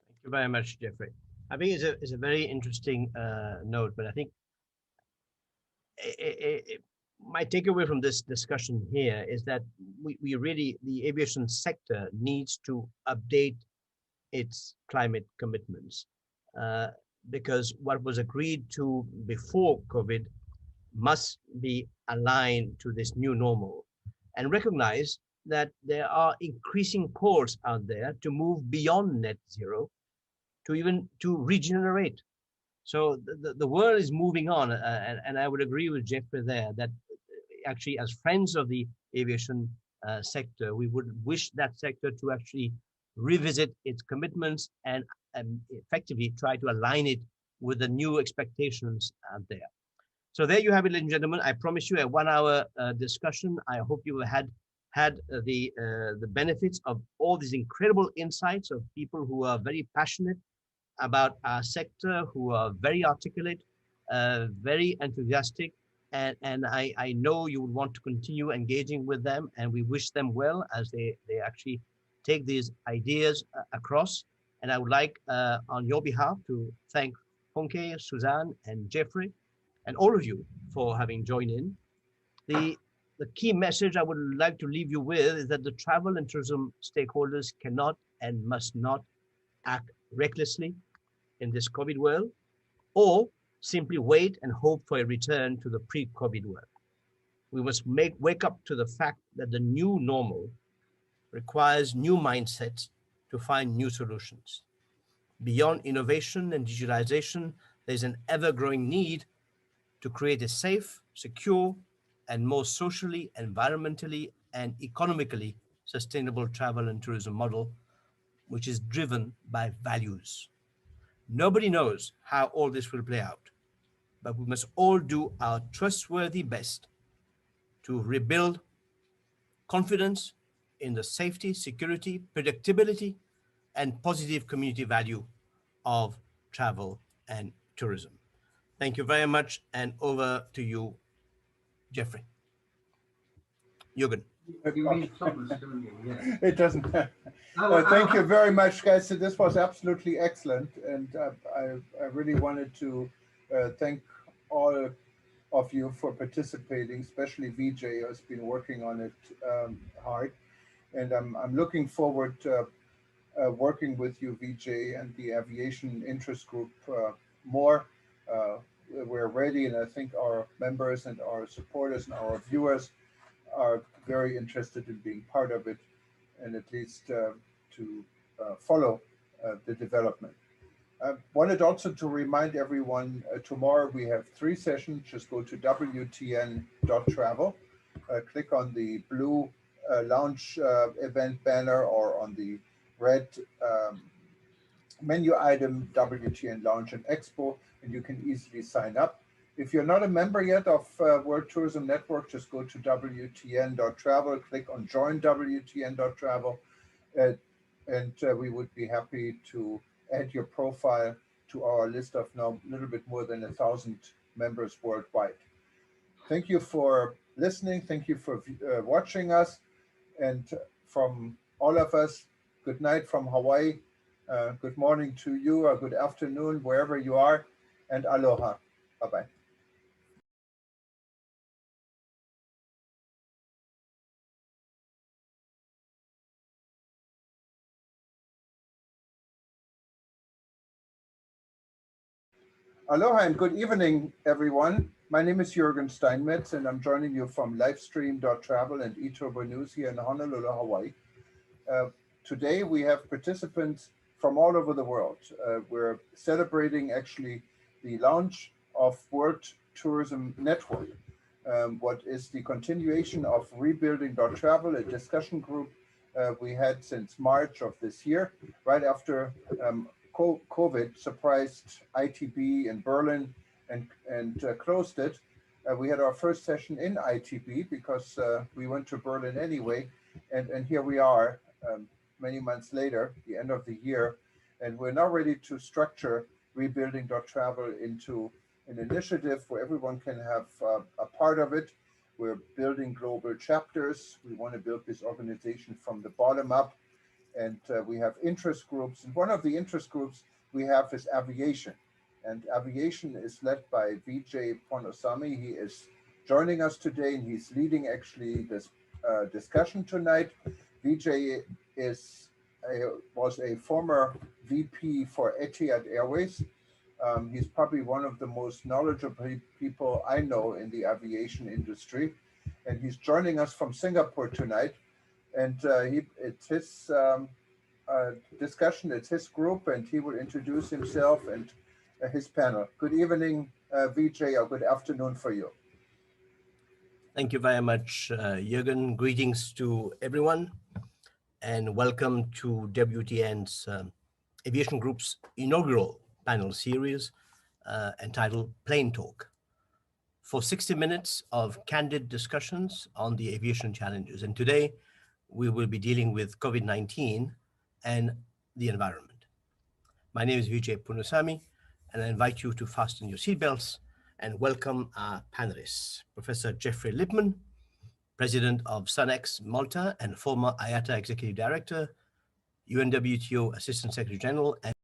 Thank you very much, Jeffrey. I think it's a very interesting note, but I think my takeaway from this discussion here is that we really, the aviation sector needs to update its climate commitments because what was agreed to before COVID must be aligned to this new normal and recognize that there are increasing calls out there to move beyond net zero to regenerate. So the world is moving on, and I would agree with Jeffrey there that actually, as friends of the aviation sector, we would wish that sector to actually revisit its commitments and effectively try to align it with the new expectations out there. So there you have it, ladies and gentlemen. I promise you a 1 hour discussion. I hope you had the benefits of all these incredible insights of people who are very passionate about our sector, who are very articulate, very enthusiastic, and I know you would want to continue engaging with them, and we wish them well as they actually take these ideas across. And I would like, on your behalf, to thank Funke, Suzanne, and Jeffrey, and all of you for having joined in. The key message I would like to leave you with is that the travel and tourism stakeholders cannot and must not act recklessly in this COVID world, or simply wait and hope for a return to the pre-COVID world. We must wake up to the fact that the new normal requires new mindsets to find new solutions. Beyond innovation and digitalization, there's an ever-growing need to create a safe, secure, and more socially, environmentally, and economically sustainable travel and tourism model, which is driven by values. Nobody knows how all this will play out, but we must all do our trustworthy best to rebuild confidence in the safety, security, predictability, and positive community value of travel and tourism. Thank you very much, and over to you, Jeffrey. Jürgen. You mean Thomas, don't you? Yeah. It doesn't. Thank you very much, guys. So this was absolutely excellent, and I really wanted to thank all of you for participating, especially VJ, who's been working on it hard, and I'm looking forward to working with you, VJ, and the Aviation Interest Group more. We're ready, and I think our members and our supporters and our viewers are very interested in being part of it, and at least to follow the development. I wanted also to remind everyone, tomorrow we have 3 sessions. Just go to wtn.travel, click on the blue lounge event banner, or on the red menu item WTN Lounge and Expo, and you can easily sign up. If you're not a member yet of World Tourism Network, just go to wtn.travel, click on join wtn.travel, and we would be happy to add your profile to our list of now a little bit more than 1,000 members worldwide. Thank you for listening. Thank you for watching us. And from all of us, good night from Hawaii. Good morning to you, or good afternoon, wherever you are, and aloha. Bye-bye. Aloha and good evening, everyone. My name is Jürgen Steinmetz, and I'm joining you from Livestream.travel and eTurbo News here in Honolulu, Hawaii. Today we have participants from all over the world. We're celebrating actually the launch of World Tourism Network, what is the continuation of Rebuilding.travel, a discussion group we had since March of this year, right after COVID surprised ITB in Berlin and closed it. We had our first session in ITB because we went to Berlin anyway, and here we are many months later, the end of the year, and we're now ready to structure Rebuilding.travel into an initiative where everyone can have a part of it. We're building global chapters. We want to build this organization from the bottom up. And we have interest groups. And one of the interest groups we have is aviation. And aviation is led by Vijay Ponusamy. He is joining us today, and he's leading actually this discussion tonight. Vijay was a former VP for Etihad Airways. He's probably one of the most knowledgeable people I know in the aviation industry. And he's joining us from Singapore tonight. And it's his discussion, it's his group, and he will introduce himself and his panel. Good evening, Vijay, or good afternoon for you. Thank you very much, Jürgen. Greetings to everyone, and welcome to WTN's Aviation Group's inaugural panel series entitled Plane Talk, for 60 minutes of candid discussions on the aviation challenges. And today, we will be dealing with COVID-19 and the environment. My name is Vijay Ponusamy, and I invite you to fasten your seatbelts and welcome our panelists. Professor Jeffrey Lippman, President of SunX Malta and former IATA Executive Director, UNWTO Assistant Secretary General, and